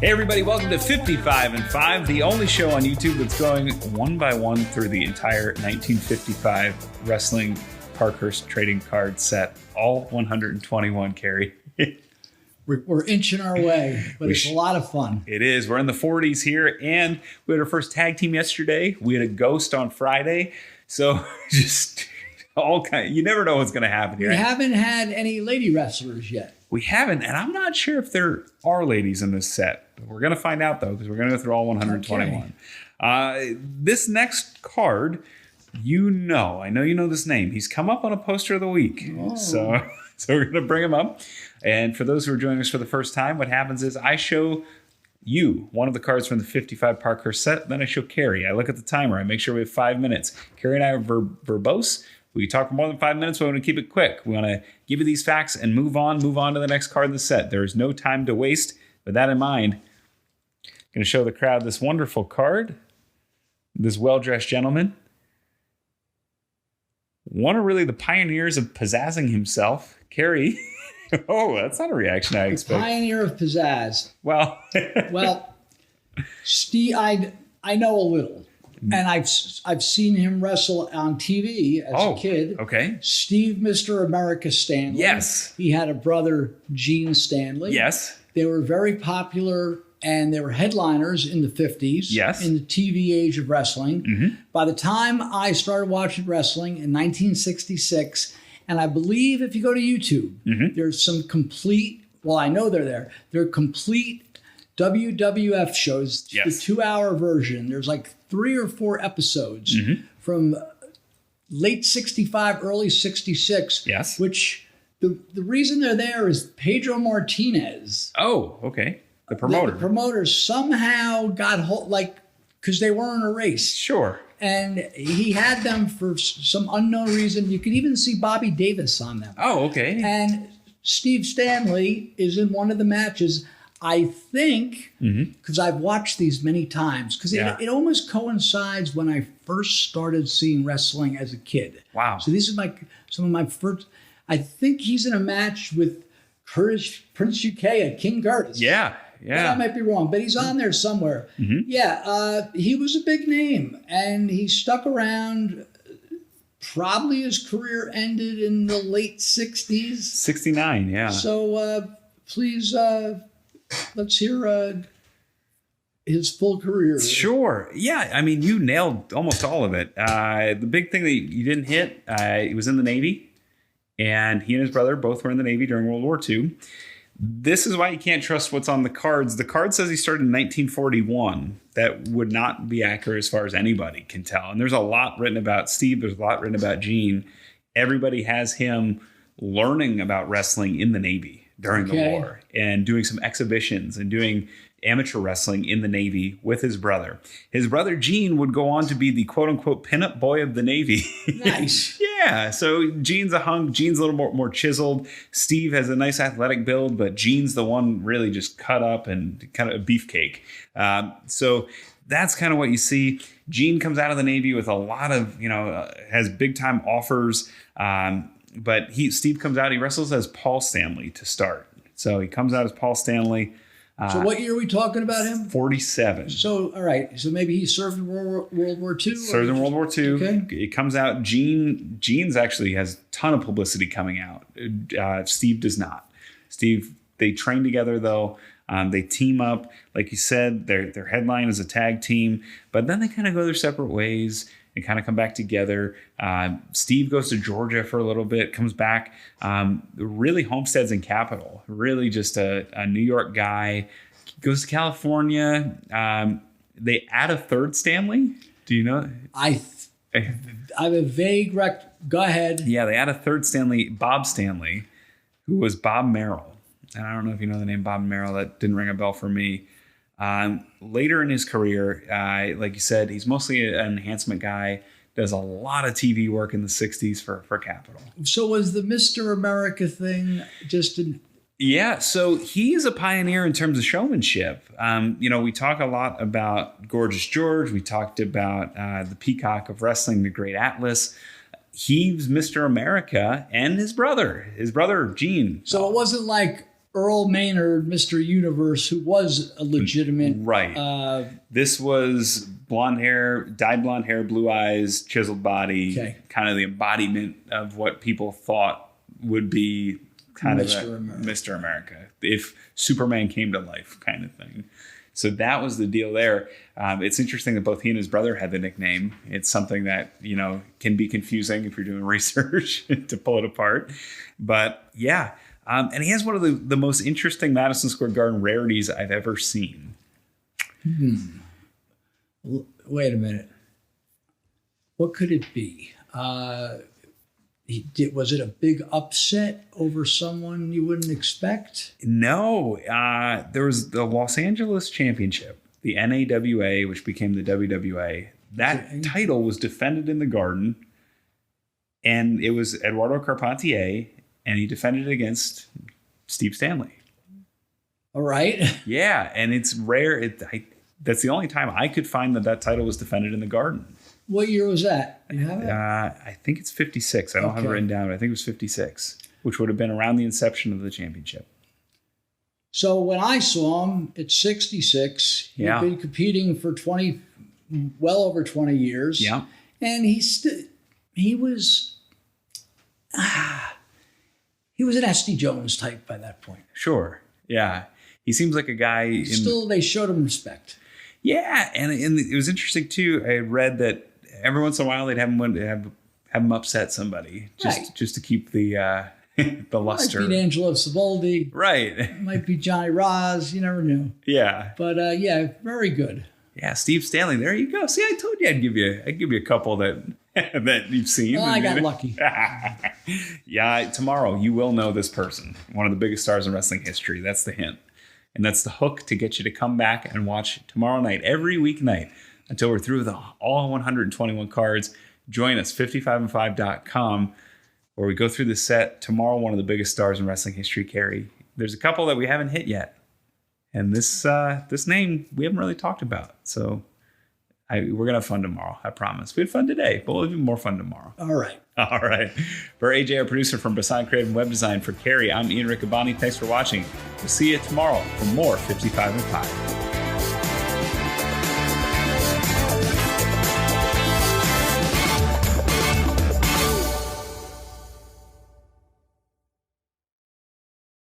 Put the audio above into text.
Hey everybody, welcome to 55 and 5, the only show on YouTube that's going one by one through the entire 1955 wrestling Parkhurst trading card set. All 121, Cary. We're inching our way, but it's a lot of fun. It is. We're in the 40s here, and we had our first tag team yesterday. We had a ghost on Friday. So just all kind. You never know what's going to happen here. We haven't had any lady wrestlers yet. We haven't, and I'm not sure if there are ladies in this set. We're going to find out, though, because we're going to go through all 121. Okay. This next card, I know you know this name. He's come up on a poster of the week. Oh. So we're going to bring him up. And for those who are joining us for the first time, what happens is I show you one of the cards from the 55 Parkhurst set. Then I show Cary. I look at the timer. I make sure we have 5 minutes. Cary and I are verbose. We talk for more than 5 minutes. We want to keep it quick. We want to give you these facts and move on to the next card in the set. There is no time to waste. With that in mind, I'm going to show the crowd this wonderful card. This well-dressed gentleman. One of really the pioneers of pizzazzing himself, Cary. Oh, that's not a reaction I expect. Pioneer of pizzazz. Well, Steve, I know a little. And I've seen him wrestle on TV as a kid. Okay. Steve, Mr. America Stanlee. Yes. He had a brother, Gene Stanlee. Yes. They were very popular, and they were headliners in the 50s. Yes. In the TV age of wrestling. Mm-hmm. By the time I started watching wrestling in 1966, and I believe if you go to YouTube, there's some complete, I know they're there. They're complete WWF shows, the 2-hour version. There's like 3 or 4 episodes from late 65, early 66. Yes. Which the reason they're there is Pedro Martinez. Oh, okay. The promoter. The promoter somehow got because they weren't a race. Sure. And he had them for some unknown reason. You could even see Bobby Davis on them. Oh, okay. And Steve Stanlee is in one of the matches. I think, because I've watched these many times, because it almost coincides when I first started seeing wrestling as a kid. Wow. So these are some of my first. I think he's in a match with Prince UK, King Curtis. Yeah. I might be wrong, but he's on there somewhere. He was a big name, and he stuck around. Probably his career ended in the late 60s. 69, yeah. So please, let's hear his full career. Sure. Yeah, I mean, you nailed almost all of it. The big thing that you didn't hit, he was in the Navy, and he and his brother both were in the Navy during World War II. This is why you can't trust what's on the cards. The card says he started in 1941. That would not be accurate as far as anybody can tell. And there's a lot written about Steve. There's a lot written about Gene. Everybody has him learning about wrestling in the Navy during the war and doing some exhibitions and doing amateur wrestling in the Navy with his brother. His brother Gene would go on to be the quote-unquote pinup boy of the Navy. Nice. Yeah, so Gene's a hunk. Gene's a little more chiseled. Steve has a nice athletic build, but Gene's the one really just cut up and kind of a beefcake. So that's kind of what you see. Gene comes out of the Navy with a lot of, has big-time offers. But Steve comes out, he wrestles as Paul Stanlee to start. So he comes out as Paul Stanlee. So what year are we talking about him? 47. So, all right. So maybe he served in World War II? Served in World War II. Okay. It comes out. Gene's actually has a ton of publicity coming out. Steve does not. Steve, they train together, though. They team up. Like you said, their headline is a tag team. But then they kind of go their separate ways and kind of come back together. Steve goes to Georgia for a little bit, comes back, really homesteads in Capitol, really just a New York guy, goes to California. They add a third Stanlee. Do you know? I have a vague go ahead. Yeah, they add a third Stanlee, Bob Stanlee, who was Bob Merrill. And I don't know if you know the name Bob Merrill. That didn't ring a bell for me. Later in his career, like you said, he's mostly an enhancement guy, does a lot of TV work in the 60s for Capitol. So was the Mr. America thing just an... Yeah, so he's a pioneer in terms of showmanship. We talk a lot about Gorgeous George. We talked about the Peacock of Wrestling, the Great Atlas. He's Mr. America and his brother Gene. So it wasn't like Earl Maynard, Mr. Universe, who was a legitimate. Right. This was blonde hair, dyed blonde hair, blue eyes, chiseled body, kind of the embodiment of what people thought would be kind Mr. of Mr. America, if Superman came to life kind of thing. So that was the deal there. It's interesting that both he and his brother had the nickname. It's something that, can be confusing if you're doing research to pull it apart. But yeah. And he has one of the most interesting Madison Square Garden rarities I've ever seen. Wait a minute. What could it be? Was it a big upset over someone you wouldn't expect? No. There was the Los Angeles Championship, the NAWA, which became the WWA. That title was defended in the Garden, and it was Eduardo Carpentier, and he defended it against Steve Stanley. All right. Yeah, and it's rare. That's the only time I could find that title was defended in the Garden. What year was that? You have it? I think it's 56. I don't have it written down. I think it was 56, which would have been around the inception of the championship. So when I saw him at 66, he'd been competing for well over 20 years. Yeah. And he was an S.D. Jones type by that point. Sure. Yeah. He seems like a guy. They showed him respect. Yeah. And it was interesting, too. I read that every once in a while they'd have him upset somebody just to keep the luster. Might be Angelo Savoldi. Right. Might be Johnny Roz. You never knew. Yeah. But very good. Yeah, Steve Stanley. There you go. See, I told you I'd give you a couple that you've seen. Well, I got lucky. Yeah, tomorrow you will know this person, one of the biggest stars in wrestling history. That's the hint. And that's the hook to get you to come back and watch tomorrow night, every weeknight, until we're through with all 121 cards. Join us, 55and5.com, where we go through the set. Tomorrow, one of the biggest stars in wrestling history, Cary. There's a couple that we haven't hit yet. And this name we haven't really talked about. So we're going to have fun tomorrow, I promise. We had fun today, but we'll have even more fun tomorrow. All right. All right. For AJ, our producer from Bisson Creative and Web Design, for Cary, I'm Ian Riccaboni. Thanks for watching. We'll see you tomorrow for more 55 and 5.